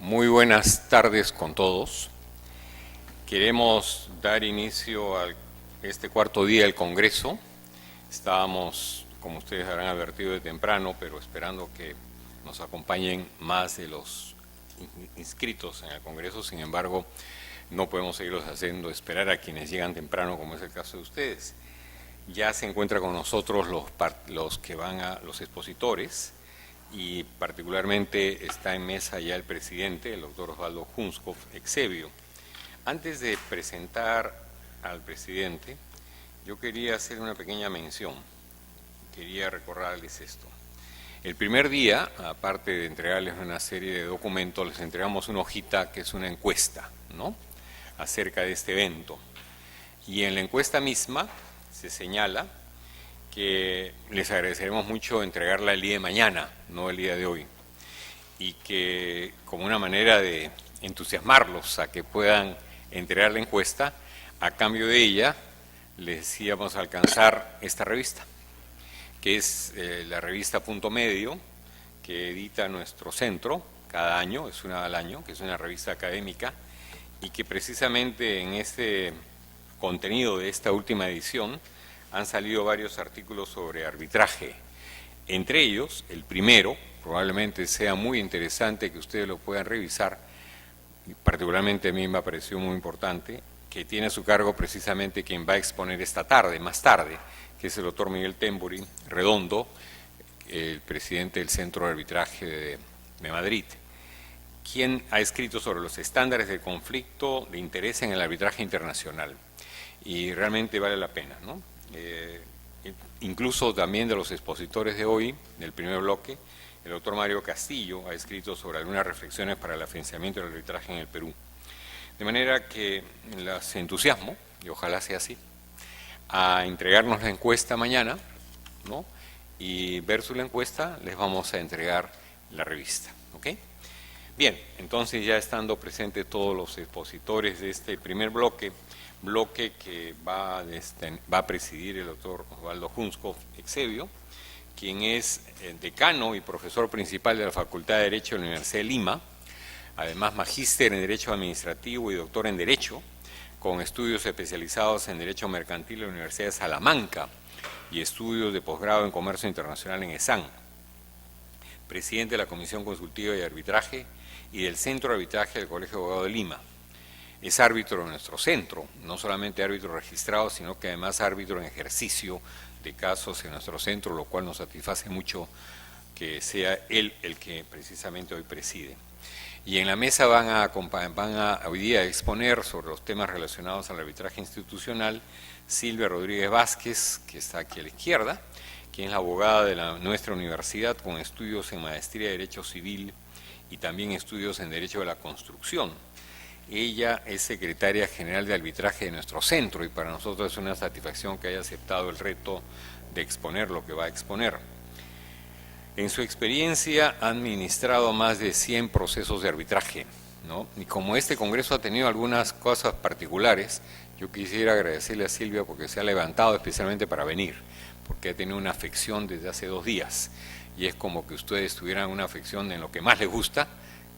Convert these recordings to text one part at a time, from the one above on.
Muy buenas tardes con todos. Queremos dar inicio a este cuarto día del Congreso. Estábamos, como ustedes habrán advertido, de temprano, pero esperando que nos acompañen más de los inscritos en el Congreso. Sin embargo, no podemos seguirlos haciendo esperar a quienes llegan temprano, como es el caso de ustedes. Ya se encuentra con nosotros los expositores, y particularmente está en mesa ya el presidente, el doctor Osvaldo Hunskopf, Exebio. Antes de presentar al presidente, yo quería hacer una pequeña mención, quería recordarles esto. El primer día, aparte de entregarles una serie de documentos, les entregamos una hojita que es una encuesta, ¿no?, acerca de este evento. Y en la encuesta misma se señala que les agradeceremos mucho entregarla el día de mañana, no el día de hoy, y que como una manera de entusiasmarlos a que puedan entregar la encuesta, a cambio de ella les íbamos a alcanzar esta revista, que es la revista Punto Medio, que edita nuestro centro cada año, es una al año, que es una revista académica, y que precisamente en este contenido de esta última edición han salido varios artículos sobre arbitraje. Entre ellos, el primero, probablemente sea muy interesante que ustedes lo puedan revisar, y particularmente a mí me ha parecido muy importante, que tiene a su cargo precisamente quien va a exponer esta tarde, más tarde, que es el doctor Miguel Temburi Redondo, el presidente del Centro de Arbitraje de Madrid, quien ha escrito sobre los estándares de conflicto de interés en el arbitraje internacional. Y realmente vale la pena, ¿no? Incluso también de los expositores de hoy, del primer bloque, el doctor Mario Castillo ha escrito sobre algunas reflexiones para el afianzamiento del arbitraje en el Perú. De manera que las entusiasmo, y ojalá sea así, a entregarnos la encuesta mañana, ¿no?, y versus la encuesta les vamos a entregar la revista, ¿ok? Bien, entonces ya estando presentes todos los expositores de este primer bloque que va a presidir el doctor Osvaldo Hunskopf, Exebio, quien es decano y profesor principal de la Facultad de Derecho de la Universidad de Lima, además magíster en Derecho Administrativo y doctor en Derecho, con estudios especializados en Derecho Mercantil en la Universidad de Salamanca y estudios de posgrado en Comercio Internacional en ESAN, presidente de la Comisión Consultiva de Arbitraje y del Centro de Arbitraje del Colegio de Abogados de Lima. Es árbitro de nuestro centro, no solamente árbitro registrado, sino que además árbitro en ejercicio de casos en nuestro centro, lo cual nos satisface mucho que sea él el que precisamente hoy preside. Y en la mesa van a hoy día exponer sobre los temas relacionados al arbitraje institucional Silvia Rodríguez Vázquez, que está aquí a la izquierda, quien es la abogada de nuestra universidad con estudios en Maestría de Derecho Civil y también estudios en Derecho de la Construcción. Ella es secretaria general de arbitraje de nuestro centro y para nosotros es una satisfacción que haya aceptado el reto de exponer lo que va a exponer. En su experiencia ha administrado más de 100 procesos de arbitraje, ¿no? Y como este Congreso ha tenido algunas cosas particulares, yo quisiera agradecerle a Silvia porque se ha levantado especialmente para venir, porque ha tenido una afección desde hace 2 días y es como que ustedes tuvieran una afección en lo que más les gusta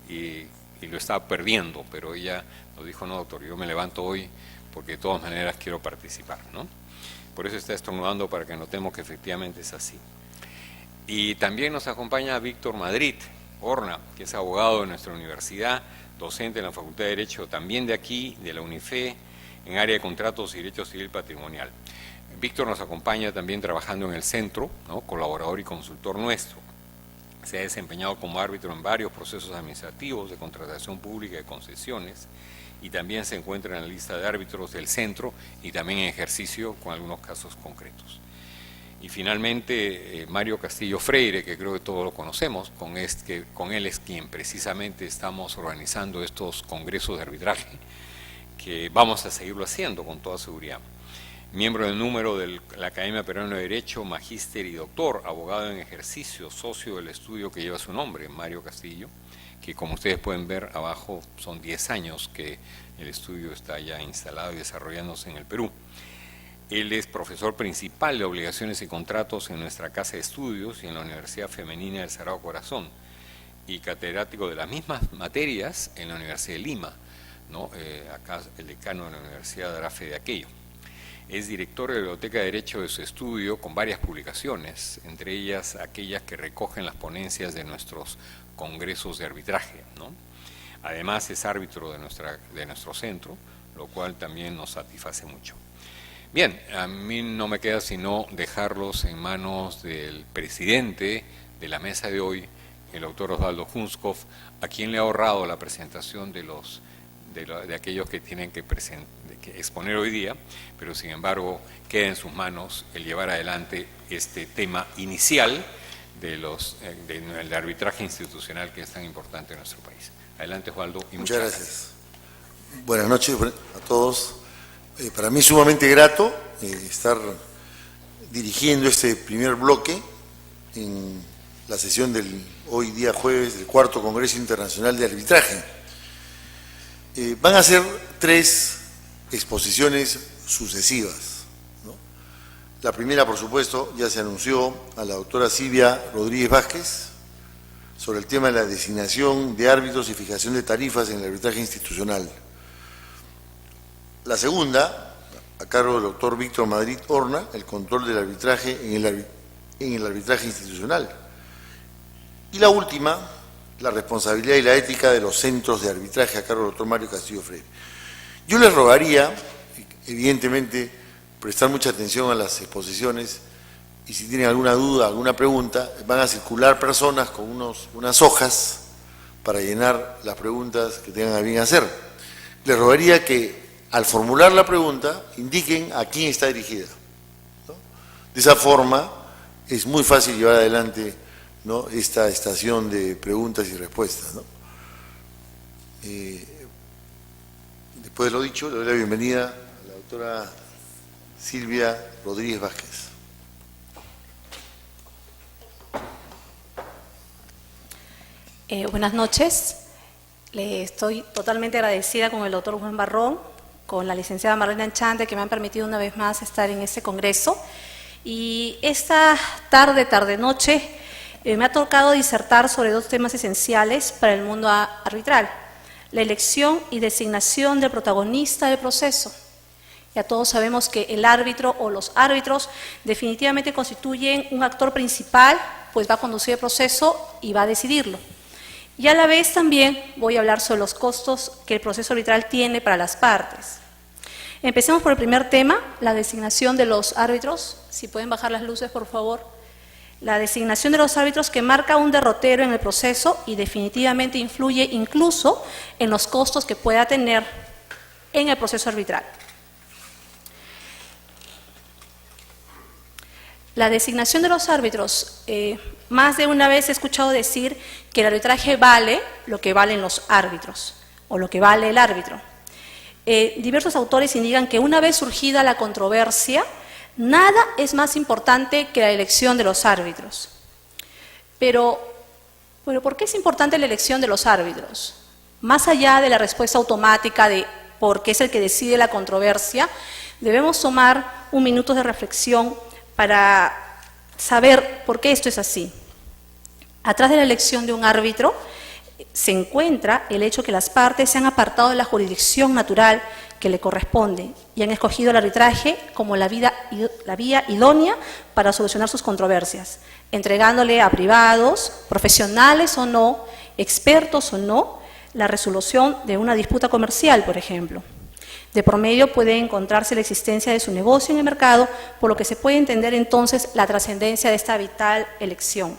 y lo estaba perdiendo, pero ella nos dijo, no doctor, yo me levanto hoy porque de todas maneras quiero participar, ¿no? Por eso está estornudando para que notemos que efectivamente es así. Y también nos acompaña Víctor Madrid Horna, que es abogado de nuestra universidad, docente en la Facultad de Derecho también de aquí, de la UNIFE, en área de contratos y derecho civil patrimonial. Víctor nos acompaña también trabajando en el centro, ¿no?, colaborador y consultor nuestro. Se ha desempeñado como árbitro en varios procesos administrativos de contratación pública y de concesiones y también se encuentra en la lista de árbitros del centro y también en ejercicio con algunos casos concretos. Y finalmente Mario Castillo Freire, que creo que todos lo conocemos, con él es quien precisamente estamos organizando estos congresos de arbitraje, que vamos a seguirlo haciendo con toda seguridad. Miembro del número de la Academia Peruana de Derecho, magíster y doctor, abogado en ejercicio, socio del estudio que lleva su nombre, Mario Castillo, que como ustedes pueden ver abajo son 10 años que el estudio está ya instalado y desarrollándose en el Perú. Él es profesor principal de obligaciones y contratos en nuestra casa de estudios y en la Universidad Femenina del Sagrado Corazón. y catedrático de las mismas materias en la Universidad de Lima, ¿no? Acá el decano de la universidad dará fe de aquello. Es director de la Biblioteca de Derecho de su estudio con varias publicaciones, entre ellas aquellas que recogen las ponencias de nuestros congresos de arbitraje, ¿no? Además es árbitro de nuestro centro, lo cual también nos satisface mucho. Bien, a mí no me queda sino dejarlos en manos del presidente de la mesa de hoy, el doctor Osvaldo Hunskov, a quien le ha ahorrado la presentación de aquellos que tienen que exponer hoy día, pero sin embargo queda en sus manos el llevar adelante este tema inicial del arbitraje institucional que es tan importante en nuestro país. Adelante, Osvaldo, y muchas gracias. Buenas noches a todos. Para mí es sumamente grato estar dirigiendo este primer bloque en la sesión del hoy día jueves del cuarto Congreso Internacional de Arbitraje. Van a ser 3 exposiciones sucesivas, ¿no? La primera, por supuesto, ya se anunció a la doctora Silvia Rodríguez Vázquez sobre el tema de la designación de árbitros y fijación de tarifas en el arbitraje institucional. La segunda, a cargo del doctor Víctor Madrid Horna, el control del arbitraje en el arbitraje institucional. Y la última, la responsabilidad y la ética de los centros de arbitraje, a cargo del doctor Mario Castillo Freire. Yo les rogaría, evidentemente, prestar mucha atención a las exposiciones y si tienen alguna duda, alguna pregunta, van a circular personas con unas hojas para llenar las preguntas que tengan a bien hacer. Les rogaría que al formular la pregunta indiquen a quién está dirigida, ¿no? De esa forma es muy fácil llevar adelante, ¿no?, esta estación de preguntas y respuestas, ¿no? Después de lo dicho, le doy la bienvenida a la doctora Silvia Rodríguez Vázquez. Buenas noches. Le estoy totalmente agradecida con el doctor Juan Barrón, con la licenciada Marlene Anchante, que me han permitido una vez más estar en este congreso. Y esta tarde-noche, me ha tocado disertar sobre 2 temas esenciales para el mundo arbitral: la elección y designación del protagonista del proceso. Ya todos sabemos que el árbitro o los árbitros definitivamente constituyen un actor principal, pues va a conducir el proceso y va a decidirlo. Y a la vez también voy a hablar sobre los costos que el proceso arbitral tiene para las partes. Empecemos por el primer tema, la designación de los árbitros. Si pueden bajar las luces, por favor. La designación de los árbitros, que marca un derrotero en el proceso y definitivamente influye incluso en los costos que pueda tener en el proceso arbitral. La designación de los árbitros, más de una vez he escuchado decir que el arbitraje vale lo que valen los árbitros o lo que vale el árbitro. Diversos autores indican que una vez surgida la controversia, nada es más importante que la elección de los árbitros. Pero ¿por qué es importante la elección de los árbitros? Más allá de la respuesta automática de por qué es el que decide la controversia, debemos tomar un minuto de reflexión para saber por qué esto es así. Atrás de la elección de un árbitro se encuentra el hecho que las partes se han apartado de la jurisdicción natural que le corresponde y han escogido el arbitraje como la vía idónea para solucionar sus controversias, entregándole a privados, profesionales o no, expertos o no, la resolución de una disputa comercial, por ejemplo. De por medio puede encontrarse la existencia de su negocio en el mercado, por lo que se puede entender entonces la trascendencia de esta vital elección.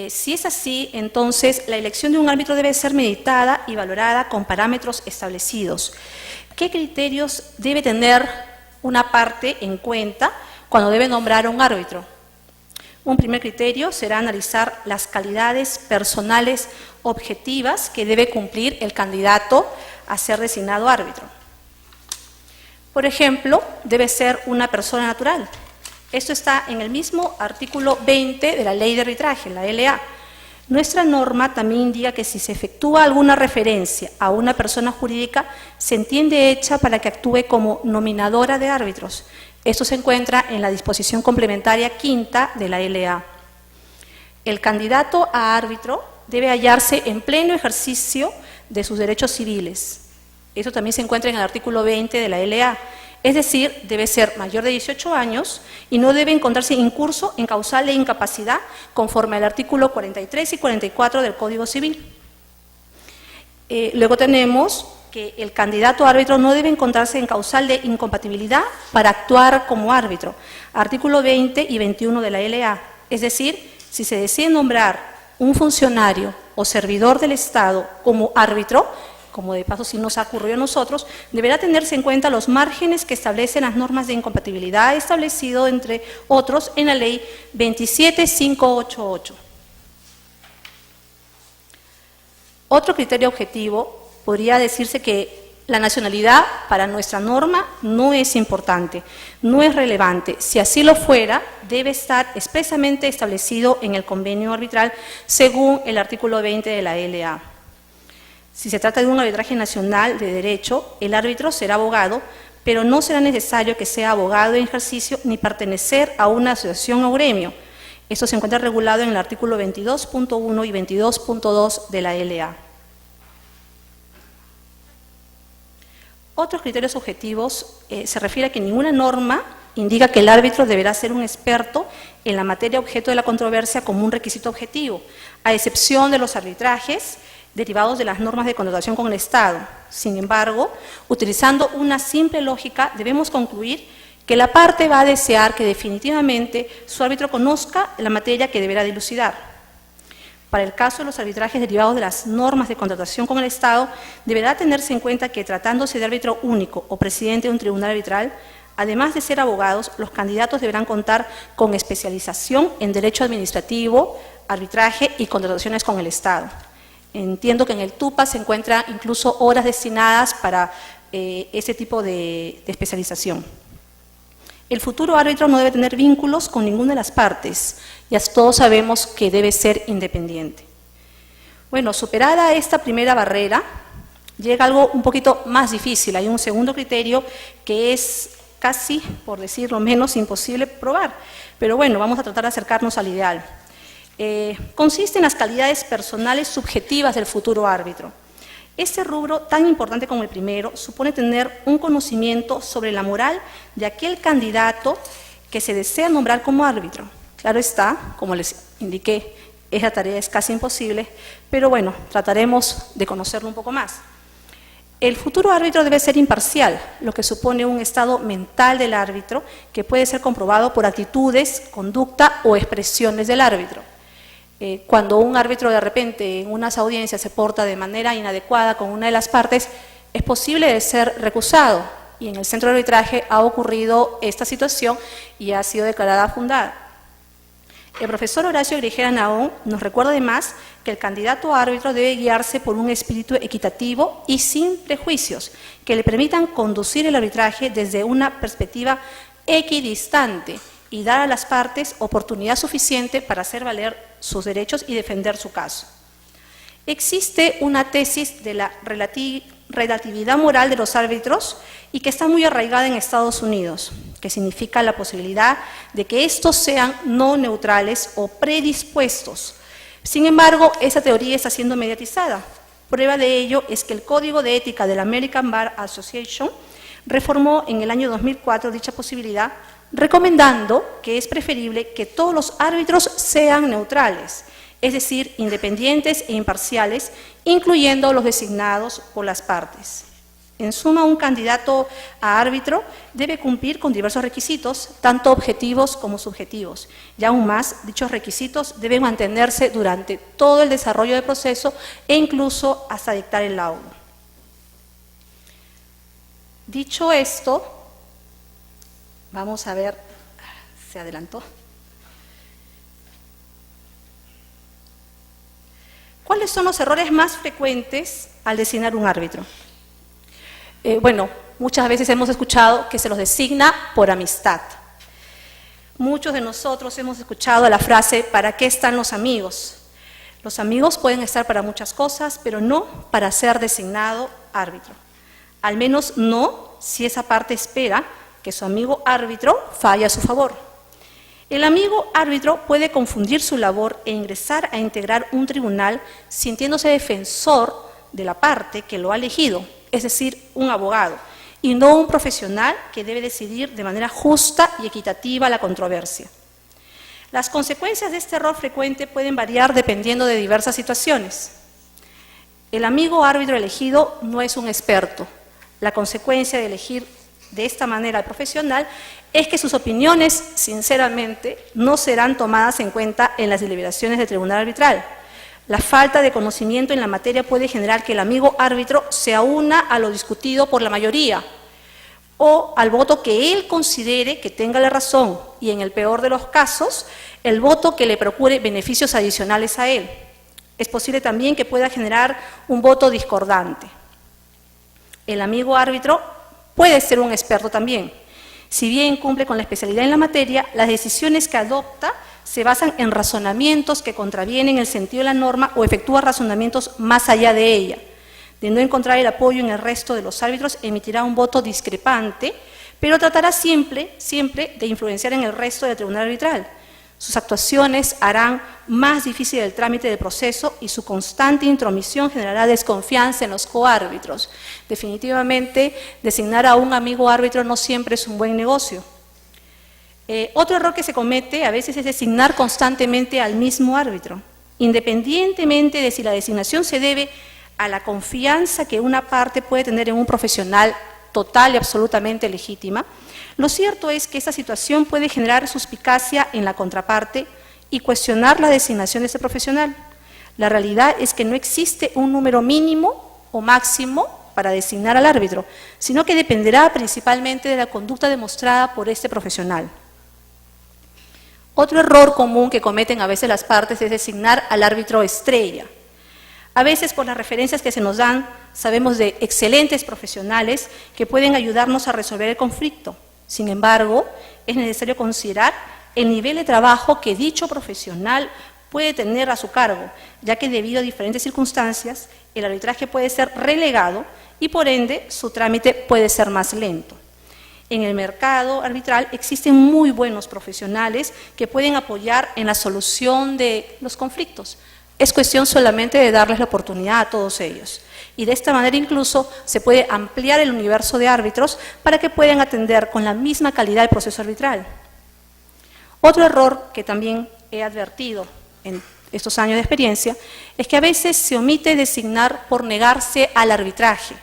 Si es así, entonces la elección de un árbitro debe ser meditada y valorada con parámetros establecidos. ¿Qué criterios debe tener una parte en cuenta cuando debe nombrar a un árbitro? Un primer criterio será analizar las calidades personales objetivas que debe cumplir el candidato a ser designado árbitro. Por ejemplo, debe ser una persona natural. Esto está en el mismo artículo 20 de la Ley de Arbitraje, la LA. Nuestra norma también indica que si se efectúa alguna referencia a una persona jurídica, se entiende hecha para que actúe como nominadora de árbitros. Esto se encuentra en la disposición complementaria quinta de la LA. El candidato a árbitro debe hallarse en pleno ejercicio de sus derechos civiles. Eso también se encuentra en el artículo 20 de la LA. Es decir, debe ser mayor de 18 años y no debe encontrarse incurso en causal de incapacidad conforme al artículo 43 y 44 del Código Civil. Luego tenemos que el candidato a árbitro no debe encontrarse en causal de incompatibilidad para actuar como árbitro. Artículo 20 y 21 de la LA. Es decir, si se decide nombrar un funcionario o servidor del Estado como árbitro, como de paso sí nos ha ocurrido a nosotros, deberá tenerse en cuenta los márgenes que establecen las normas de incompatibilidad establecido, entre otros, en la Ley 27588. Otro criterio objetivo podría decirse que la nacionalidad para nuestra norma no es importante, no es relevante. Si así lo fuera, debe estar expresamente establecido en el convenio arbitral según el artículo 20 de la LA. Si se trata de un arbitraje nacional de derecho, el árbitro será abogado, pero no será necesario que sea abogado en ejercicio ni pertenecer a una asociación o gremio. Esto se encuentra regulado en el artículo 22.1 y 22.2 de la LA. Otros criterios objetivos se refiere a que ninguna norma indica que el árbitro deberá ser un experto en la materia objeto de la controversia como un requisito objetivo, a excepción de los arbitrajes derivados de las normas de contratación con el Estado. Sin embargo, utilizando una simple lógica, debemos concluir que la parte va a desear que definitivamente su árbitro conozca la materia que deberá dilucidar. Para el caso de los arbitrajes derivados de las normas de contratación con el Estado, deberá tenerse en cuenta que, tratándose de árbitro único o presidente de un tribunal arbitral, además de ser abogados, los candidatos deberán contar con especialización en derecho administrativo, arbitraje y contrataciones con el Estado. Entiendo que en el TUPA se encuentran incluso horas destinadas para ese tipo de especialización. El futuro árbitro no debe tener vínculos con ninguna de las partes, ya todos sabemos que debe ser independiente. Bueno, superada esta primera barrera, llega algo un poquito más difícil. Hay un segundo criterio que es casi, por decirlo menos, imposible probar, pero bueno, vamos a tratar de acercarnos al ideal. Consiste en las calidades personales subjetivas del futuro árbitro. Este rubro, tan importante como el primero, supone tener un conocimiento sobre la moral de aquel candidato que se desea nombrar como árbitro. Claro está, como les indiqué, esa tarea es casi imposible, pero bueno, trataremos de conocerlo un poco más. El futuro árbitro debe ser imparcial, lo que supone un estado mental del árbitro que puede ser comprobado por actitudes, conducta o expresiones del árbitro. Cuando un árbitro de repente en unas audiencias se porta de manera inadecuada con una de las partes, es posible de ser recusado, y en el centro de arbitraje ha ocurrido esta situación y ha sido declarada fundada. El profesor Horacio Grigera Naón nos recuerda además que el candidato a árbitro debe guiarse por un espíritu equitativo y sin prejuicios, que le permitan conducir el arbitraje desde una perspectiva equidistante y dar a las partes oportunidad suficiente para hacer valer sus derechos y defender su caso. Existe una tesis de la relatividad moral de los árbitros y que está muy arraigada en Estados Unidos, que significa la posibilidad de que estos sean no neutrales o predispuestos. Sin embargo, esa teoría está siendo mediatizada. Prueba de ello es que el Código de Ética de la American Bar Association reformó en el año 2004 dicha posibilidad, recomendando que es preferible que todos los árbitros sean neutrales, es decir, independientes e imparciales, incluyendo los designados por las partes. En suma, un candidato a árbitro debe cumplir con diversos requisitos, tanto objetivos como subjetivos. Y aún más, dichos requisitos deben mantenerse durante todo el desarrollo del proceso e incluso hasta dictar el laudo. Dicho esto, vamos a ver, se adelantó. ¿Cuáles son los errores más frecuentes al designar un árbitro? Bueno, muchas veces hemos escuchado que se los designa por amistad. Muchos de nosotros hemos escuchado la frase, ¿para qué están los amigos? Los amigos pueden estar para muchas cosas, pero no para ser designado árbitro. Al menos no si esa parte espera que su amigo árbitro falle a su favor. El amigo árbitro puede confundir su labor e ingresar a integrar un tribunal sintiéndose defensor de la parte que lo ha elegido, es decir, un abogado, y no un profesional que debe decidir de manera justa y equitativa la controversia. Las consecuencias de este error frecuente pueden variar dependiendo de diversas situaciones. El amigo árbitro elegido no es un experto. La consecuencia de elegir de esta manera al profesional es que sus opiniones, sinceramente, no serán tomadas en cuenta en las deliberaciones del tribunal arbitral. La falta de conocimiento en la materia puede generar que el amigo árbitro se una a lo discutido por la mayoría o al voto que él considere que tenga la razón y, en el peor de los casos, el voto que le procure beneficios adicionales a él. Es posible también que pueda generar un voto discordante. El amigo árbitro puede ser un experto también. Si bien cumple con la especialidad en la materia, las decisiones que adopta se basan en razonamientos que contravienen el sentido de la norma o efectúa razonamientos más allá de ella. De no encontrar el apoyo en el resto de los árbitros, emitirá un voto discrepante, pero tratará siempre de influenciar en el resto del tribunal arbitral. Sus actuaciones harán más difícil el trámite del proceso y su constante intromisión generará desconfianza en los coárbitros. Definitivamente, designar a un amigo árbitro no siempre es un buen negocio. Otro error que se comete a veces es designar constantemente al mismo árbitro, independientemente de si la designación se debe a la confianza que una parte puede tener en un profesional total y absolutamente legítima. Lo cierto es que esta situación puede generar suspicacia en la contraparte y cuestionar la designación de ese profesional. La realidad es que no existe un número mínimo o máximo para designar al árbitro, sino que dependerá principalmente de la conducta demostrada por este profesional. Otro error común que cometen a veces las partes es designar al árbitro estrella. A veces, por las referencias que se nos dan, sabemos de excelentes profesionales que pueden ayudarnos a resolver el conflicto. Sin embargo, es necesario considerar el nivel de trabajo que dicho profesional puede tener a su cargo, ya que debido a diferentes circunstancias, el arbitraje puede ser relegado y, por ende, su trámite puede ser más lento. En el mercado arbitral existen muy buenos profesionales que pueden apoyar en la solución de los conflictos. Es cuestión solamente de darles la oportunidad a todos ellos. Y de esta manera incluso se puede ampliar el universo de árbitros para que puedan atender con la misma calidad el proceso arbitral. Otro error que también he advertido en estos años de experiencia es que a veces se omite designar por negarse al arbitraje.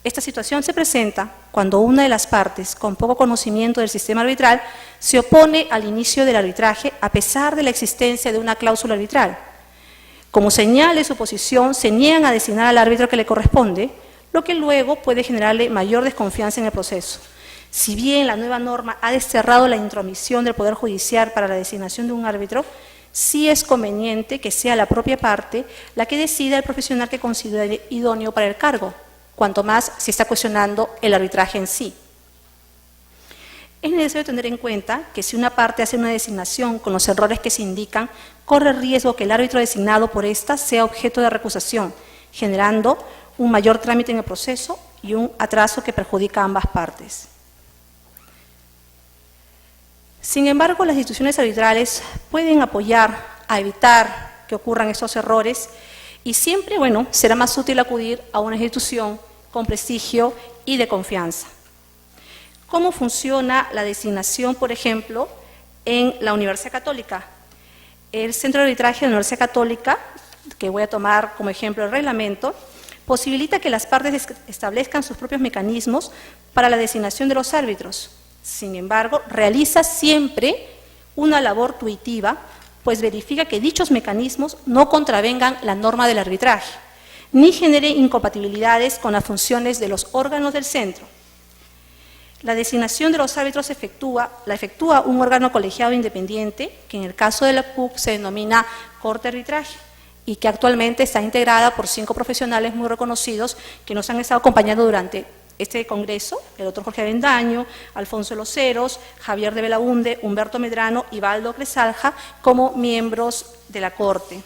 Esta situación se presenta cuando una de las partes, con poco conocimiento del sistema arbitral, se opone al inicio del arbitraje a pesar de la existencia de una cláusula arbitral. Como señal de su posición, se niegan a designar al árbitro que le corresponde, lo que luego puede generarle mayor desconfianza en el proceso. Si bien la nueva norma ha desterrado la intromisión del Poder Judicial para la designación de un árbitro, sí es conveniente que sea la propia parte la que decida el profesional que considere idóneo para el cargo, cuanto más se está cuestionando el arbitraje en sí. Es necesario tener en cuenta que si una parte hace una designación con los errores que se indican, corre riesgo que el árbitro designado por ésta sea objeto de recusación, generando un mayor trámite en el proceso y un atraso que perjudica a ambas partes. Sin embargo, las instituciones arbitrales pueden apoyar a evitar que ocurran estos errores y siempre, será más útil acudir a una institución con prestigio y de confianza. ¿Cómo funciona la designación, por ejemplo, en la Universidad Católica? El Centro de Arbitraje de la Universidad Católica, que voy a tomar como ejemplo el reglamento, posibilita que las partes establezcan sus propios mecanismos para la designación de los árbitros. Sin embargo, realiza siempre una labor tuitiva, pues verifica que dichos mecanismos no contravengan la norma del arbitraje, ni generen incompatibilidades con las funciones de los órganos del centro. La designación de los árbitros la efectúa un órgano colegiado independiente, que en el caso de la CUC se denomina Corte de Arbitraje, y que actualmente está integrada por 5 profesionales muy reconocidos que nos han estado acompañando durante este congreso: el doctor Jorge Avendaño, Alfonso Loceros, Javier de Belaunde, Humberto Medrano y Baldo Cresalja como miembros de la Corte.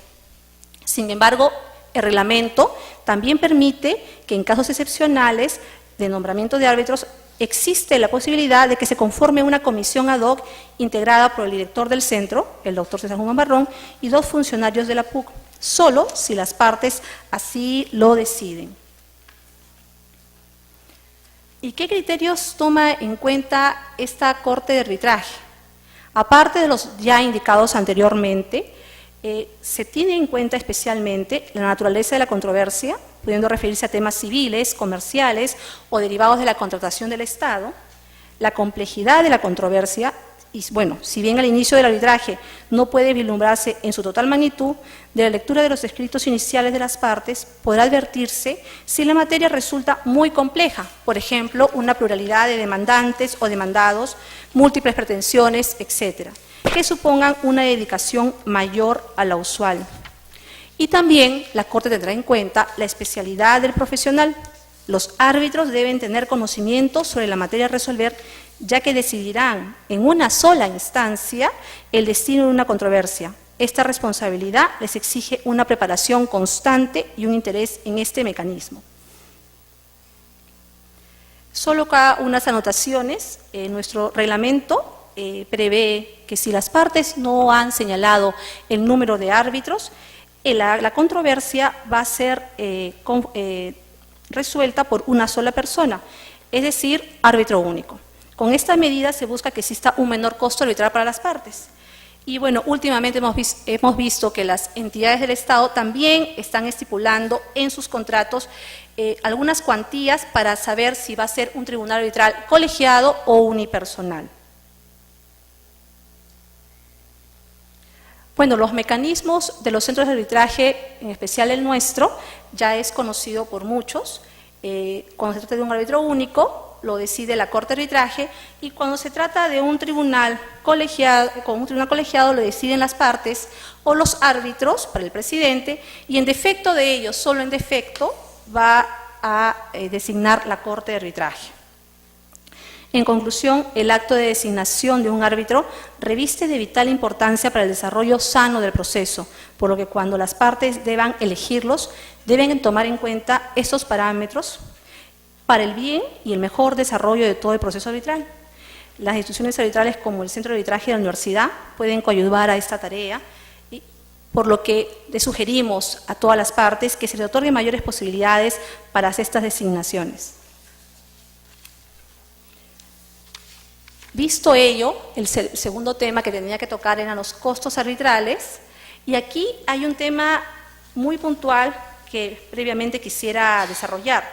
Sin embargo, el reglamento también permite que en casos excepcionales de nombramiento de árbitros existe la posibilidad de que se conforme una comisión ad hoc integrada por el director del centro, el doctor César Guzmán Barrón, y 2 funcionarios de la PUC, solo si las partes así lo deciden. ¿Y qué criterios toma en cuenta esta Corte de Arbitraje? Aparte de los ya indicados anteriormente, se tiene en cuenta especialmente la naturaleza de la controversia, pudiendo referirse a temas civiles, comerciales o derivados de la contratación del Estado, la complejidad de la controversia, y bueno, si bien al inicio del arbitraje no puede vislumbrarse en su total magnitud, de la lectura de los escritos iniciales de las partes podrá advertirse si la materia resulta muy compleja, por ejemplo, una pluralidad de demandantes o demandados, múltiples pretensiones, etcétera, que supongan una dedicación mayor a la usual. Y también la Corte tendrá en cuenta la especialidad del profesional. Los árbitros deben tener conocimiento sobre la materia a resolver, ya que decidirán en una sola instancia el destino de una controversia. Esta responsabilidad les exige una preparación constante y un interés en este mecanismo. Solo acá unas anotaciones. Nuestro reglamento prevé que si las partes no han señalado el número de árbitros, la controversia va a ser resuelta por una sola persona, es decir, árbitro único. Con esta medida se busca que exista un menor costo arbitral para las partes. Y bueno, últimamente hemos visto que las entidades del Estado también están estipulando en sus contratos algunas cuantías para saber si va a ser un tribunal arbitral colegiado o unipersonal. Bueno, los mecanismos de los centros de arbitraje, en especial el nuestro, ya es conocido por muchos. Cuando se trata de un árbitro único, lo decide la Corte de Arbitraje, y cuando se trata de un tribunal colegiado, lo deciden las partes o los árbitros para el presidente, y en defecto de ellos, solo en defecto, va a designar la Corte de Arbitraje. En conclusión, el acto de designación de un árbitro reviste de vital importancia para el desarrollo sano del proceso, por lo que cuando las partes deban elegirlos, deben tomar en cuenta estos parámetros para el bien y el mejor desarrollo de todo el proceso arbitral. Las instituciones arbitrales como el Centro de Arbitraje de la Universidad pueden coadyuvar a esta tarea, por lo que le sugerimos a todas las partes que se le otorguen mayores posibilidades para estas designaciones. Visto ello, el segundo tema que tenía que tocar eran los costos arbitrales, y aquí hay un tema muy puntual que previamente quisiera desarrollar.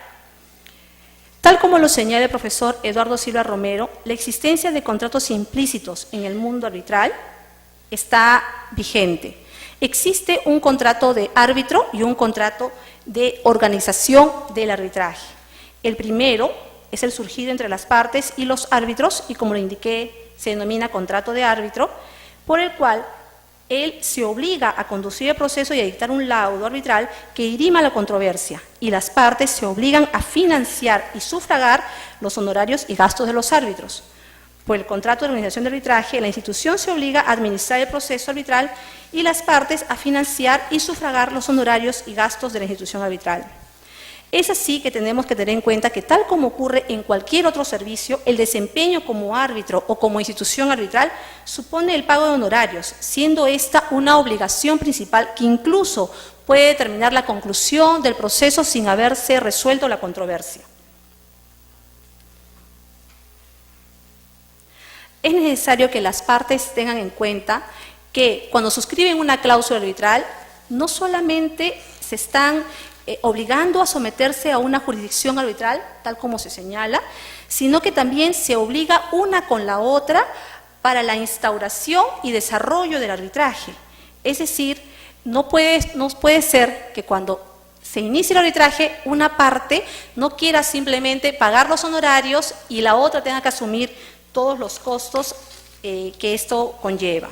Tal como lo señala el profesor Eduardo Silva Romero, la existencia de contratos implícitos en el mundo arbitral está vigente. Existe un contrato de árbitro y un contrato de organización del arbitraje. El primero es el surgido entre las partes y los árbitros, y como lo indiqué, se denomina contrato de árbitro, por el cual él se obliga a conducir el proceso y a dictar un laudo arbitral que dirima la controversia, y las partes se obligan a financiar y sufragar los honorarios y gastos de los árbitros. Por el contrato de organización de arbitraje, la institución se obliga a administrar el proceso arbitral y las partes a financiar y sufragar los honorarios y gastos de la institución arbitral. Es así que tenemos que tener en cuenta que, tal como ocurre en cualquier otro servicio, el desempeño como árbitro o como institución arbitral supone el pago de honorarios, siendo esta una obligación principal que incluso puede determinar la conclusión del proceso sin haberse resuelto la controversia. Es necesario que las partes tengan en cuenta que cuando suscriben una cláusula arbitral, no solamente se están obligando a someterse a una jurisdicción arbitral, tal como se señala, sino que también se obliga una con la otra para la instauración y desarrollo del arbitraje. Es decir, no puede ser que cuando se inicie el arbitraje, una parte no quiera simplemente pagar los honorarios y la otra tenga que asumir todos los costos que esto conlleva.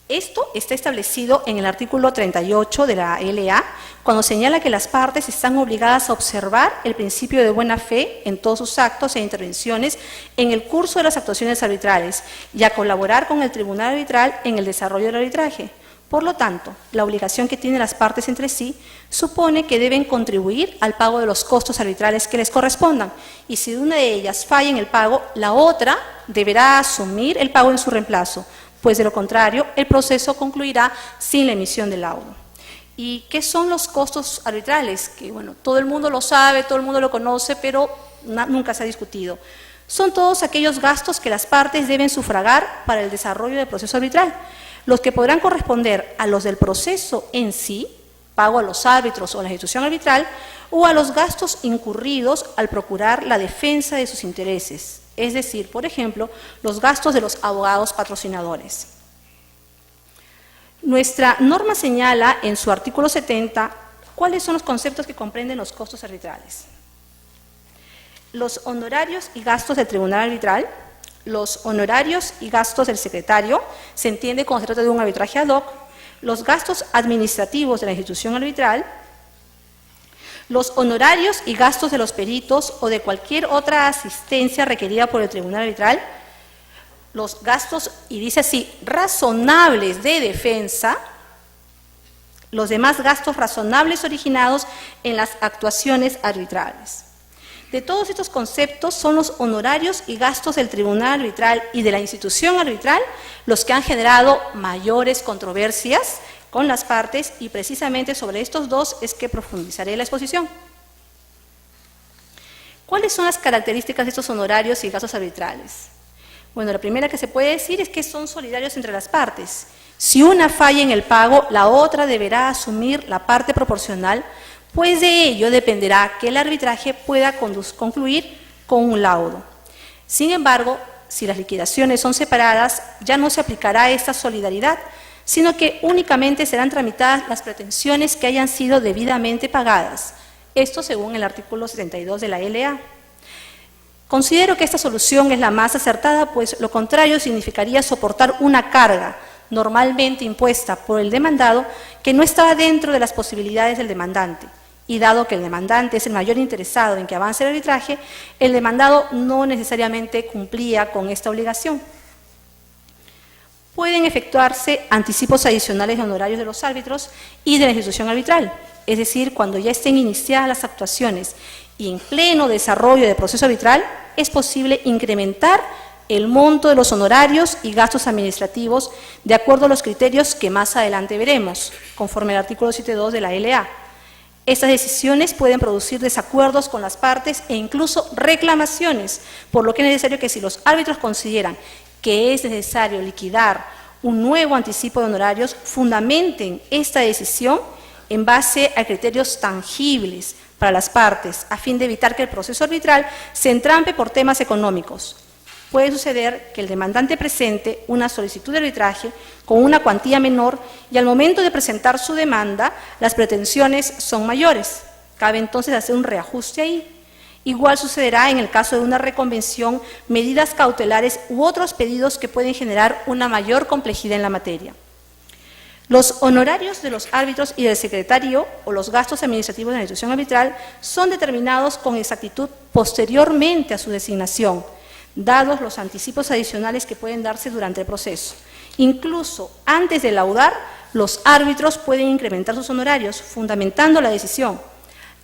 Esto está establecido en el artículo 38 de la LA, cuando señala que las partes están obligadas a observar el principio de buena fe en todos sus actos e intervenciones en el curso de las actuaciones arbitrales y a colaborar con el tribunal arbitral en el desarrollo del arbitraje. Por lo tanto, la obligación que tienen las partes entre sí supone que deben contribuir al pago de los costos arbitrales que les correspondan, y si una de ellas falla en el pago, la otra deberá asumir el pago en su reemplazo, pues de lo contrario, el proceso concluirá sin la emisión del laudo. ¿Y qué son los costos arbitrales? Que bueno, todo el mundo lo sabe, todo el mundo lo conoce, pero nunca se ha discutido. Son todos aquellos gastos que las partes deben sufragar para el desarrollo del proceso arbitral, los que podrán corresponder a los del proceso en sí, pago a los árbitros o a la institución arbitral, o a los gastos incurridos al procurar la defensa de sus intereses, es decir, por ejemplo, los gastos de los abogados patrocinadores. Nuestra norma señala en su artículo 70 cuáles son los conceptos que comprenden los costos arbitrales. Los honorarios y gastos del tribunal arbitral, los honorarios y gastos del secretario, se entiende cuando se trata de un arbitraje ad hoc, los gastos administrativos de la institución arbitral, los honorarios y gastos de los peritos o de cualquier otra asistencia requerida por el tribunal arbitral, los gastos, y dice así, razonables de defensa, los demás gastos razonables originados en las actuaciones arbitrales. De todos estos conceptos son los honorarios y gastos del tribunal arbitral y de la institución arbitral los que han generado mayores controversias con las partes, y precisamente sobre estos dos es que profundizaré la exposición. ¿Cuáles son las características de estos honorarios y gastos arbitrales? Bueno, la primera que se puede decir es que son solidarios entre las partes. Si una falla en el pago, la otra deberá asumir la parte proporcional, pues de ello dependerá que el arbitraje pueda concluir con un laudo. Sin embargo, si las liquidaciones son separadas, ya no se aplicará esta solidaridad, sino que únicamente serán tramitadas las pretensiones que hayan sido debidamente pagadas. Esto según el artículo 72 de la LA. Considero que esta solución es la más acertada, pues lo contrario significaría soportar una carga normalmente impuesta por el demandado que no estaba dentro de las posibilidades del demandante. Y dado que el demandante es el mayor interesado en que avance el arbitraje, el demandado no necesariamente cumplía con esta obligación. Pueden efectuarse anticipos adicionales de honorarios de los árbitros y de la institución arbitral, es decir, cuando ya estén iniciadas las actuaciones y en pleno desarrollo del proceso arbitral, es posible incrementar el monto de los honorarios y gastos administrativos de acuerdo a los criterios que más adelante veremos, conforme al artículo 72 de la LA. Estas decisiones pueden producir desacuerdos con las partes e incluso reclamaciones, por lo que es necesario que si los árbitros consideran que es necesario liquidar un nuevo anticipo de honorarios, fundamenten esta decisión en base a criterios tangibles para las partes, a fin de evitar que el proceso arbitral se entrampe por temas económicos. Puede suceder que el demandante presente una solicitud de arbitraje con una cuantía menor y al momento de presentar su demanda las pretensiones son mayores. Cabe entonces hacer un reajuste ahí. Igual sucederá en el caso de una reconvención, medidas cautelares u otros pedidos que pueden generar una mayor complejidad en la materia. Los honorarios de los árbitros y del secretario o los gastos administrativos de la institución arbitral son determinados con exactitud posteriormente a su designación, dados los anticipos adicionales que pueden darse durante el proceso. Incluso antes de laudar, los árbitros pueden incrementar sus honorarios, fundamentando la decisión.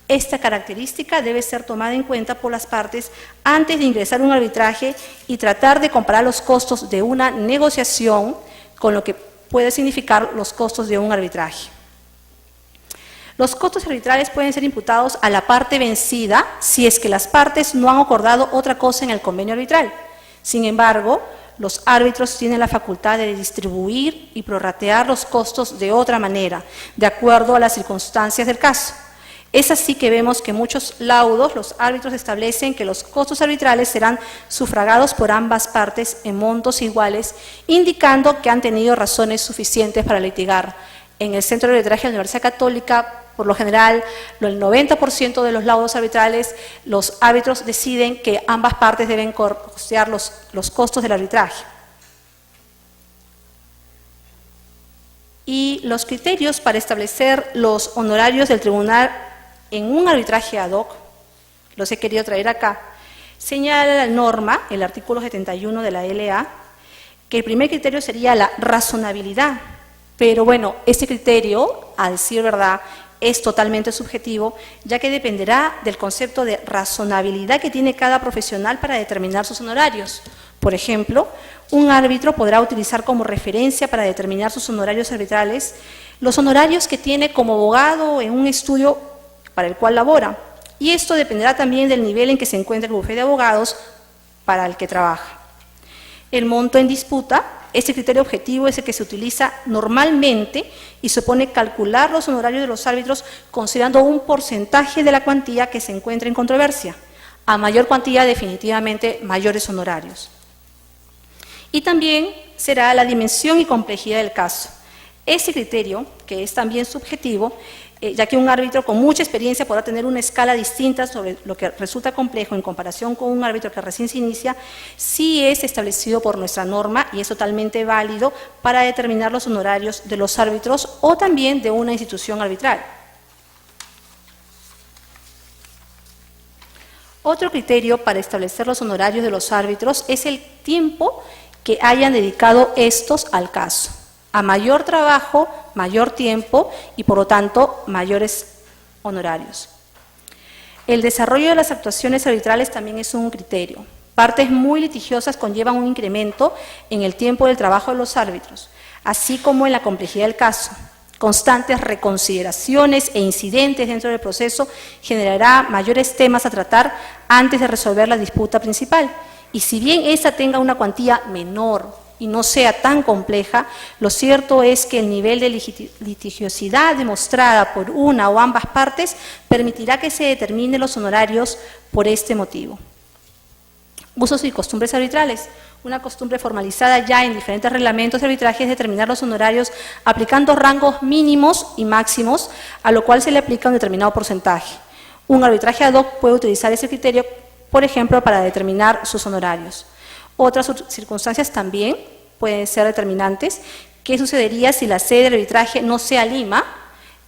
Esta característica debe ser tomada en cuenta por las partes antes de ingresar a un arbitraje y tratar de comparar los costos de una negociación con lo que puede significar los costos de un arbitraje. Los costos arbitrales pueden ser imputados a la parte vencida si es que las partes no han acordado otra cosa en el convenio arbitral. Sin embargo, los árbitros tienen la facultad de distribuir y prorratear los costos de otra manera, de acuerdo a las circunstancias del caso. Es así que vemos que en muchos laudos los árbitros establecen que los costos arbitrales serán sufragados por ambas partes en montos iguales, indicando que han tenido razones suficientes para litigar. En el Centro de Arbitraje de la Universidad Católica, por lo general, el 90% de los laudos arbitrales, los árbitros deciden que ambas partes deben costear los costos del arbitraje. Y los criterios para establecer los honorarios del tribunal en un arbitraje ad hoc, los he querido traer acá, señala la norma, el artículo 71 de la LA, que el primer criterio sería la razonabilidad, Pero bueno, este criterio, a decir verdad, es totalmente subjetivo, ya que dependerá del concepto de razonabilidad que tiene cada profesional para determinar sus honorarios. Por ejemplo, un árbitro podrá utilizar como referencia para determinar sus honorarios arbitrales los honorarios que tiene como abogado en un estudio para el cual labora. Y esto dependerá también del nivel en que se encuentra el bufete de abogados para el que trabaja. El monto en disputa, este criterio objetivo es el que se utiliza normalmente y supone calcular los honorarios de los árbitros considerando un porcentaje de la cuantía que se encuentra en controversia. A mayor cuantía, definitivamente, mayores honorarios. Y también será la dimensión y complejidad del caso. Ese criterio, que es también subjetivo, ya que un árbitro con mucha experiencia podrá tener una escala distinta sobre lo que resulta complejo en comparación con un árbitro que recién se inicia, sí es establecido por nuestra norma y es totalmente válido para determinar los honorarios de los árbitros o también de una institución arbitral. Otro criterio para establecer los honorarios de los árbitros es el tiempo que hayan dedicado estos al caso. A mayor trabajo, mayor tiempo y por lo tanto mayores honorarios. El desarrollo de las actuaciones arbitrales también es un criterio. Partes muy litigiosas conllevan un incremento en el tiempo del trabajo de los árbitros, así como en la complejidad del caso. Constantes reconsideraciones e incidentes dentro del proceso generará mayores temas a tratar antes de resolver la disputa principal. Y si bien esta tenga una cuantía menor y no sea tan compleja, lo cierto es que el nivel de litigiosidad demostrada por una o ambas partes permitirá que se determinen los honorarios por este motivo. Usos y costumbres arbitrales. Una costumbre formalizada ya en diferentes reglamentos de arbitraje es determinar los honorarios aplicando rangos mínimos y máximos, a lo cual se le aplica un determinado porcentaje. Un arbitraje ad hoc puede utilizar ese criterio, por ejemplo, para determinar sus honorarios. Otras circunstancias también pueden ser determinantes. ¿Qué sucedería si la sede del arbitraje no sea Lima,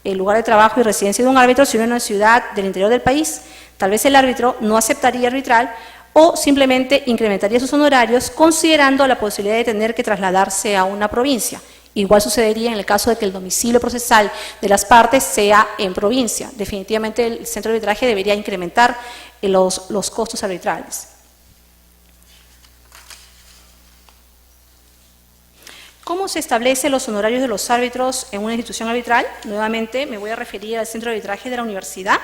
el lugar de trabajo y residencia de un árbitro, sino en una ciudad del interior del país? Tal vez el árbitro no aceptaría arbitrar o simplemente incrementaría sus honorarios considerando la posibilidad de tener que trasladarse a una provincia. Igual sucedería en el caso de que el domicilio procesal de las partes sea en provincia. Definitivamente el centro de arbitraje debería incrementar los costos arbitrales. ¿Cómo se establecen los honorarios de los árbitros en una institución arbitral? Nuevamente me voy a referir al centro de arbitraje de la universidad.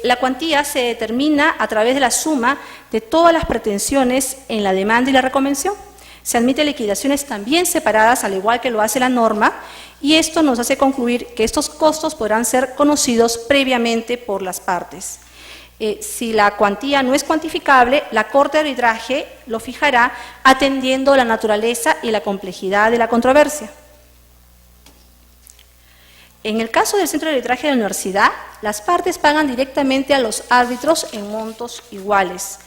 La cuantía se determina a través de la suma de todas las pretensiones en la demanda y la reconvención. Se admiten liquidaciones también separadas, al igual que lo hace la norma, y esto nos hace concluir que estos costos podrán ser conocidos previamente por las partes. Si la cuantía no es cuantificable, la Corte de Arbitraje lo fijará atendiendo la naturaleza y la complejidad de la controversia. En el caso del centro de arbitraje de la universidad, las partes pagan directamente a los árbitros en montos iguales.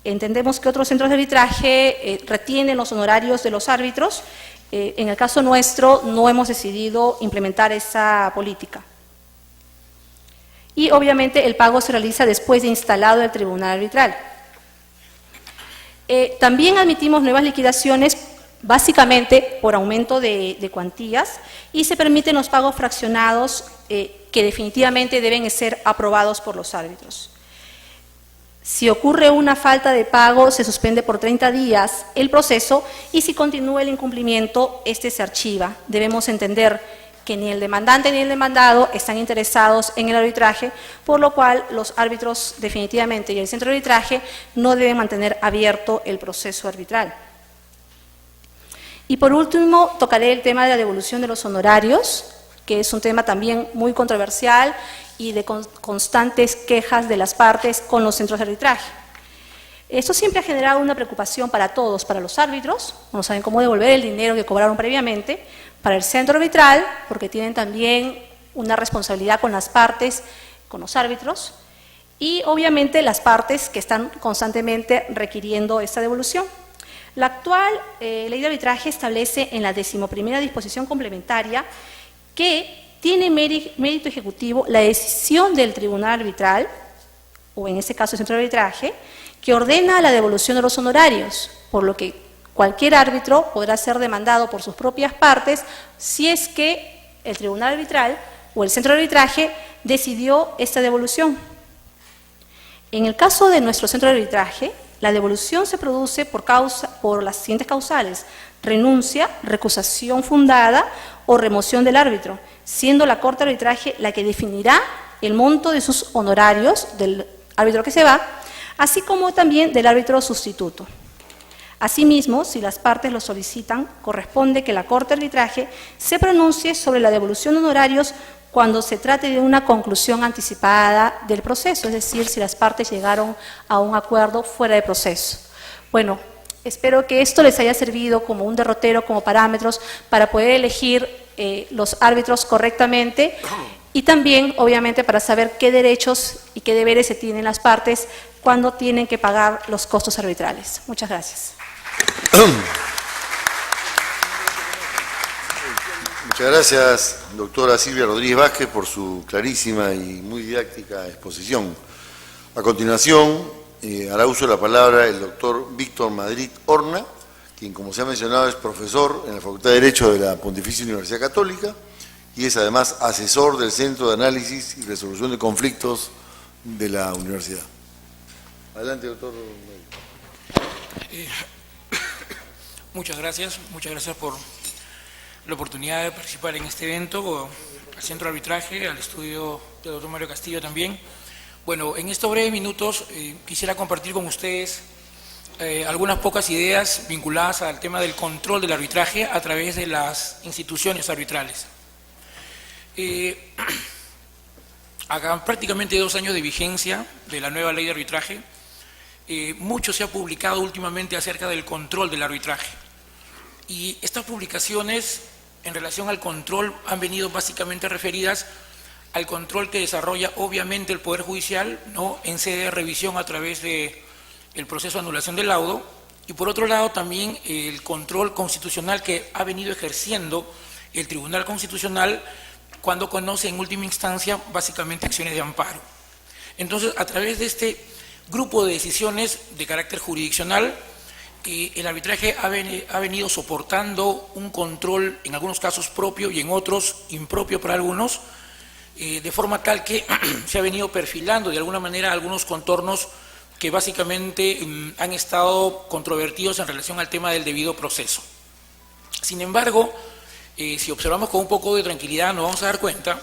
Entendemos que otros centros de arbitraje retienen los honorarios de los árbitros. En el caso nuestro no hemos decidido implementar esa política. Y obviamente el pago se realiza después de instalado el tribunal arbitral. También admitimos nuevas liquidaciones, básicamente por aumento de cuantías, y se permiten los pagos fraccionados que definitivamente deben ser aprobados por los árbitros. Si ocurre una falta de pago, se suspende por 30 días el proceso y si continúa el incumplimiento, este se archiva. Debemos entender que ni el demandante ni el demandado están interesados en el arbitraje, por lo cual los árbitros definitivamente y el centro de arbitraje no deben mantener abierto el proceso arbitral. Y por último, tocaré el tema de la devolución de los honorarios, que es un tema también muy controversial y de constantes quejas de las partes con los centros de arbitraje. Esto siempre ha generado una preocupación para todos, para los árbitros, no saben cómo devolver el dinero que cobraron previamente, para el centro arbitral, porque tienen también una responsabilidad con las partes, con los árbitros, y obviamente las partes que están constantemente requiriendo esta devolución. La actual ley de arbitraje establece en la 11ª disposición complementaria que tiene mérito ejecutivo la decisión del tribunal arbitral, o en este caso el centro de arbitraje, que ordena la devolución de los honorarios, por lo que Cualquier árbitro podrá ser demandado por sus propias partes si es que el tribunal arbitral o el centro de arbitraje decidió esta devolución. En el caso de nuestro centro de arbitraje, la devolución se produce por las siguientes causales: renuncia, recusación fundada o remoción del árbitro, siendo la Corte de Arbitraje la que definirá el monto de sus honorarios del árbitro que se va, así como también del árbitro sustituto. Asimismo, si las partes lo solicitan, corresponde que la Corte de Arbitraje se pronuncie sobre la devolución de honorarios cuando se trate de una conclusión anticipada del proceso, es decir, si las partes llegaron a un acuerdo fuera de proceso. Bueno, espero que esto les haya servido como un derrotero, como parámetros para poder elegir los árbitros correctamente y también, obviamente, para saber qué derechos y qué deberes se tienen las partes cuando tienen que pagar los costos arbitrales. Muchas gracias. Muchas gracias, doctora Silvia Rodríguez Vázquez, por su clarísima y muy didáctica exposición. A continuación, hará uso de la palabra el doctor Víctor Madrid Horna, quien, como se ha mencionado, es profesor en la Facultad de Derecho de la Pontificia Universidad Católica y es además asesor del Centro de Análisis y Resolución de Conflictos de la universidad. Adelante, doctor. Muchas gracias por la oportunidad de participar en este evento, al Centro de Arbitraje, al estudio del doctor Mario Castillo también. Bueno, en estos breves minutos quisiera compartir con ustedes algunas pocas ideas vinculadas al tema del control del arbitraje a través de las instituciones arbitrales. Hagan prácticamente 2 años de vigencia de la nueva ley de arbitraje. Mucho se ha publicado últimamente acerca del control del arbitraje. Y estas publicaciones en relación al control han venido básicamente referidas al control que desarrolla obviamente el Poder Judicial, ¿no?, en sede de revisión a través del proceso de anulación del laudo, y por otro lado también el control constitucional que ha venido ejerciendo el Tribunal Constitucional cuando conoce en última instancia básicamente acciones de amparo. Entonces, a través de este grupo de decisiones de carácter jurisdiccional, el arbitraje ha venido soportando un control, en algunos casos propio y en otros impropio para algunos, de forma tal que se ha venido perfilando de alguna manera algunos contornos que básicamente han estado controvertidos en relación al tema del debido proceso. Sin embargo, si observamos con un poco de tranquilidad, nos vamos a dar cuenta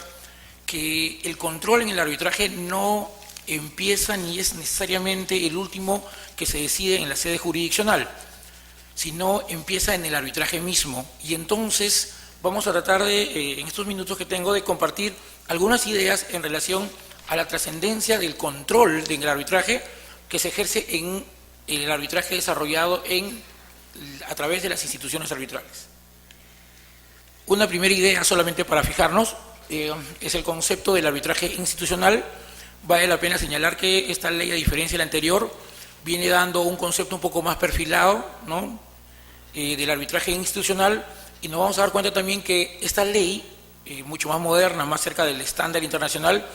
que el control en el arbitraje no empieza ni es necesariamente el último que se decide en la sede jurisdiccional, sino empieza en el arbitraje mismo. Y entonces vamos a tratar de, en estos minutos que tengo, de compartir algunas ideas en relación a la trascendencia del control en el arbitraje que se ejerce en el arbitraje desarrollado a través de las instituciones arbitrales. Una primera idea, solamente para fijarnos, es el concepto del arbitraje institucional. Vale la pena señalar que esta ley, a diferencia de la anterior, viene dando un concepto un poco más perfilado, ¿no?, del arbitraje institucional, y nos vamos a dar cuenta también que esta ley, mucho más moderna, más cerca del estándar internacional,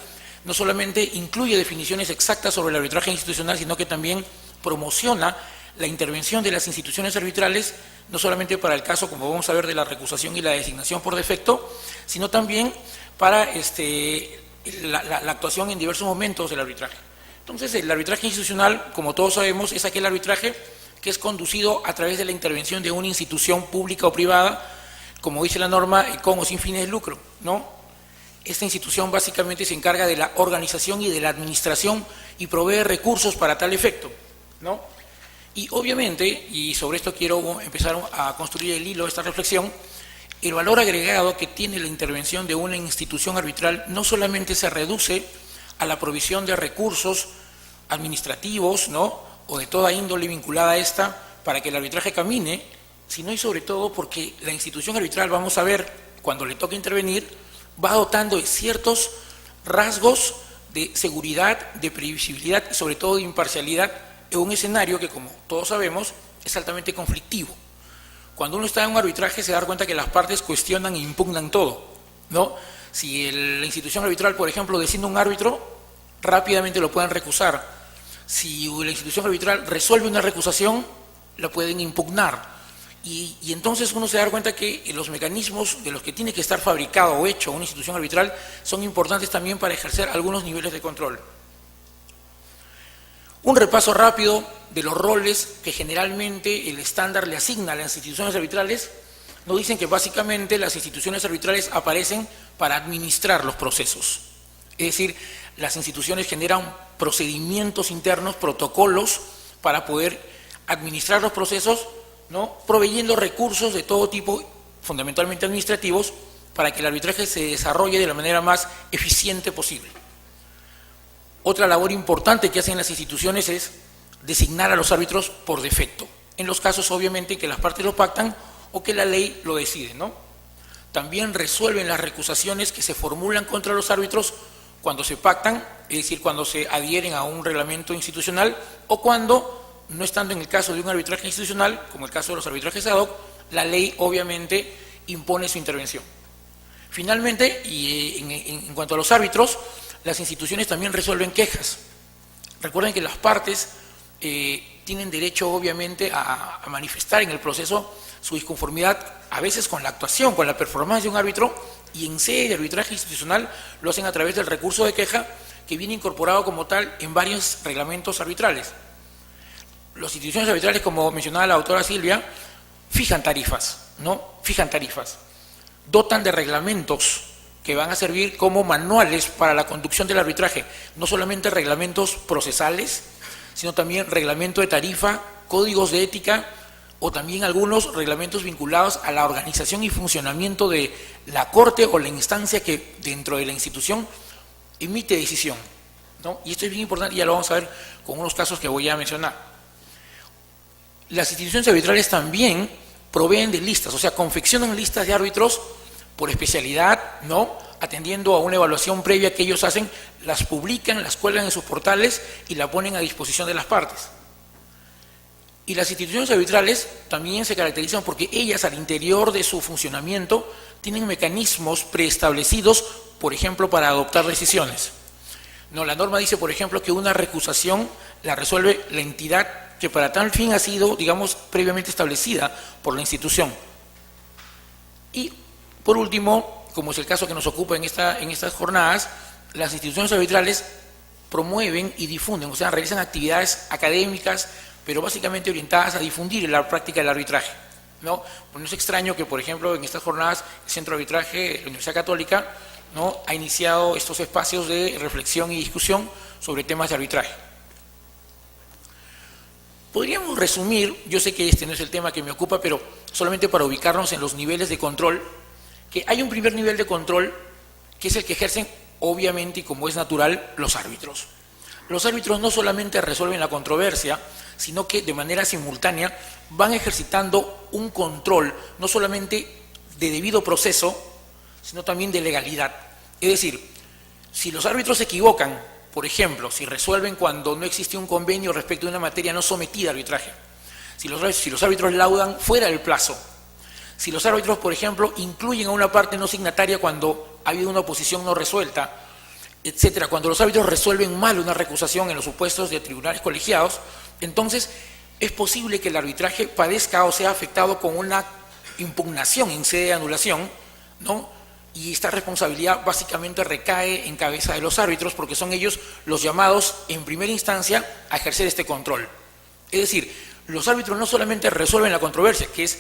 no solamente incluye definiciones exactas sobre el arbitraje institucional, sino que también promociona la intervención de las instituciones arbitrales, no solamente para el caso, como vamos a ver, de la recusación y la designación por defecto, sino también para la actuación en diversos momentos del arbitraje. Entonces, el arbitraje institucional, como todos sabemos, es aquel arbitraje que es conducido a través de la intervención de una institución pública o privada, como dice la norma, con o sin fines de lucro, ¿no? Esta institución básicamente se encarga de la organización y de la administración y provee recursos para tal efecto, ¿no? Y obviamente, y sobre esto quiero empezar a construir el hilo de esta reflexión, el valor agregado que tiene la intervención de una institución arbitral no solamente se reduce a la provisión de recursos administrativos, ¿no?, o de toda índole vinculada a esta para que el arbitraje camine, sino y sobre todo porque la institución arbitral, vamos a ver, cuando le toca intervenir, va dotando de ciertos rasgos de seguridad, de previsibilidad y sobre todo de imparcialidad en un escenario que, como todos sabemos, es altamente conflictivo. Cuando uno está en un arbitraje se da cuenta que las partes cuestionan e impugnan todo, ¿no? Si la institución arbitral, por ejemplo, designa un árbitro, rápidamente lo pueden recusar. Si la institución arbitral resuelve una recusación, la pueden impugnar. Y entonces uno se da cuenta que los mecanismos de los que tiene que estar fabricado o hecho una institución arbitral son importantes también para ejercer algunos niveles de control. Un repaso rápido de los roles que generalmente el estándar le asigna a las instituciones arbitrales. Nos dicen que básicamente las instituciones arbitrales aparecen para administrar los procesos. Es decir, las instituciones generan procedimientos internos, protocolos para poder administrar los procesos, ¿no?, proveyendo recursos de todo tipo, fundamentalmente administrativos, para que el arbitraje se desarrolle de la manera más eficiente posible. Otra labor importante que hacen las instituciones es designar a los árbitros por defecto, en los casos obviamente que las partes lo pactan o que la ley lo decide, ¿no? También resuelven las recusaciones que se formulan contra los árbitros cuando se pactan, es decir, cuando se adhieren a un reglamento institucional o cuando, no estando en el caso de un arbitraje institucional, como el caso de los arbitrajes ad hoc, la ley obviamente impone su intervención. Finalmente, y en cuanto a los árbitros, las instituciones también resuelven quejas. Recuerden que las partes tienen derecho obviamente a manifestar en el proceso su disconformidad, a veces con la actuación, con la performance de un árbitro, y en sede de arbitraje institucional lo hacen a través del recurso de queja, que viene incorporado como tal en varios reglamentos arbitrales. Las instituciones arbitrales, como mencionaba la doctora Silvia, fijan tarifas, ¿no? Fijan tarifas, dotan de reglamentos que van a servir como manuales para la conducción del arbitraje, no solamente reglamentos procesales, sino también reglamento de tarifa, códigos de ética o también algunos reglamentos vinculados a la organización y funcionamiento de la corte o la instancia que dentro de la institución emite decisión, ¿no? Y esto es bien importante y ya lo vamos a ver con unos casos que voy a mencionar. Las instituciones arbitrales también proveen de listas, o sea, confeccionan listas de árbitros por especialidad, ¿no?, atendiendo a una evaluación previa que ellos hacen, las publican, las cuelgan en sus portales y la ponen a disposición de las partes. Y las instituciones arbitrales también se caracterizan porque ellas, al interior de su funcionamiento, tienen mecanismos preestablecidos, por ejemplo, para adoptar decisiones. No, la norma dice, por ejemplo, que una recusación la resuelve la entidad que para tal fin ha sido, digamos, previamente establecida por la institución. Y, por último, como es el caso que nos ocupa en estas jornadas, las instituciones arbitrales promueven y difunden, o sea, realizan actividades académicas, pero básicamente orientadas a difundir la práctica del arbitraje, ¿no? Pues no es extraño que, por ejemplo, en estas jornadas el Centro de Arbitraje de la Universidad Católica, ¿no?, ha iniciado estos espacios de reflexión y discusión sobre temas de arbitraje. Podríamos resumir, yo sé que este no es el tema que me ocupa, pero solamente para ubicarnos en los niveles de control, que hay un primer nivel de control que es el que ejercen, obviamente, y como es natural, los árbitros. Los árbitros no solamente resuelven la controversia, sino que de manera simultánea van ejercitando un control, no solamente de debido proceso, sino también de legalidad. Es decir, si los árbitros se equivocan, por ejemplo, si resuelven cuando no existe un convenio respecto de una materia no sometida a arbitraje, si los árbitros laudan fuera del plazo, si los árbitros, por ejemplo, incluyen a una parte no signataria cuando ha habido una oposición no resuelta, etcétera, cuando los árbitros resuelven mal una recusación en los supuestos de tribunales colegiados, entonces es posible que el arbitraje padezca o sea afectado con una impugnación en sede de anulación, ¿no? Y esta responsabilidad básicamente recae en cabeza de los árbitros porque son ellos los llamados en primera instancia a ejercer este control. Es decir, los árbitros no solamente resuelven la controversia, que es,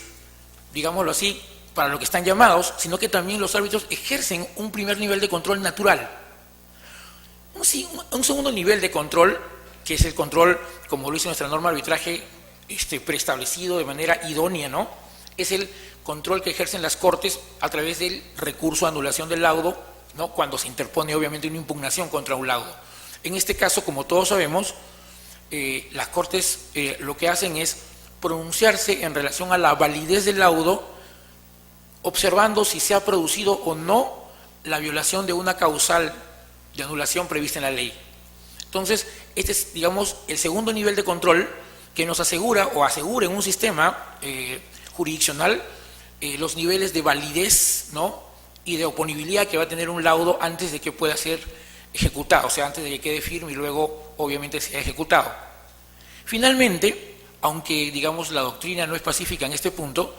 digámoslo así, para lo que están llamados, sino que también los árbitros ejercen un primer nivel de control natural. Un segundo nivel de control, que es el control, como lo dice nuestra norma de arbitraje, preestablecido de manera idónea, ¿no?, es el control que ejercen las Cortes a través del recurso de anulación del laudo, ¿no?, cuando se interpone obviamente una impugnación contra un laudo. En este caso, como todos sabemos, las Cortes lo que hacen es pronunciarse en relación a la validez del laudo, observando si se ha producido o no la violación de una causal de anulación prevista en la ley. Entonces, este es, digamos, el segundo nivel de control que nos asegura o asegura en un sistema jurisdiccional los niveles de validez, ¿no?, y de oponibilidad que va a tener un laudo antes de que pueda ser ejecutado, o sea, antes de que quede firme y luego obviamente sea ejecutado. Finalmente, aunque digamos la doctrina no es pacífica en este punto,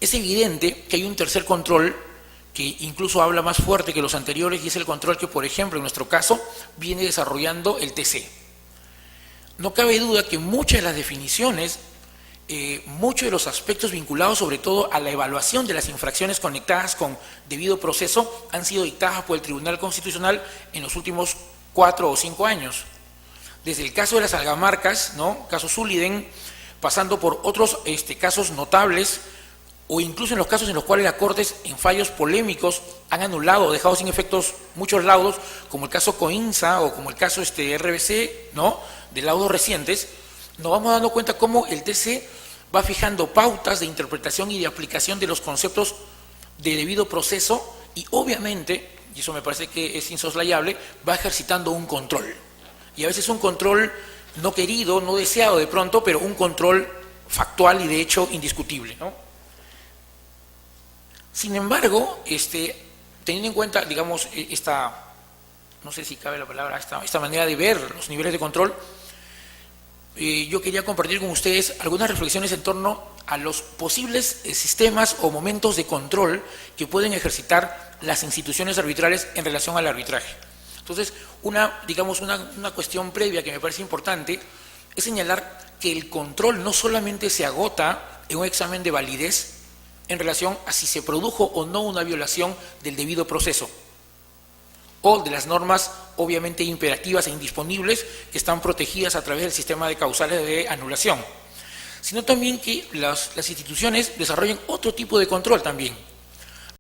es evidente que hay un tercer control que incluso habla más fuerte que los anteriores, y es el control que, por ejemplo, en nuestro caso, viene desarrollando el TC. No cabe duda que muchas de las definiciones, muchos de los aspectos vinculados sobre todo a la evaluación de las infracciones conectadas con debido proceso han sido dictadas por el Tribunal Constitucional en los últimos 4 o 5 años. Desde el caso de las algamarcas, ¿no?, caso Zuliden, pasando por otros casos notables, o incluso en los casos en los cuales las Cortes, en fallos polémicos, han anulado o dejado sin efectos muchos laudos, como el caso Coinsa o como el caso RBC, ¿no?, de laudos recientes, nos vamos dando cuenta cómo el TC va fijando pautas de interpretación y de aplicación de los conceptos de debido proceso y obviamente, y eso me parece que es insoslayable, va ejercitando un control. Y a veces un control no querido, no deseado de pronto, pero un control factual y de hecho indiscutible, ¿no? Sin embargo, teniendo en cuenta, digamos, no sé si cabe la palabra, esta manera de ver los niveles de control, yo quería compartir con ustedes algunas reflexiones en torno a los posibles sistemas o momentos de control que pueden ejercitar las instituciones arbitrales en relación al arbitraje. Entonces, una cuestión previa que me parece importante es señalar que el control no solamente se agota en un examen de validez en relación a si se produjo o no una violación del debido proceso o de las normas obviamente imperativas e indisponibles que están protegidas a través del sistema de causales de anulación, sino también que las instituciones desarrollen otro tipo de control también,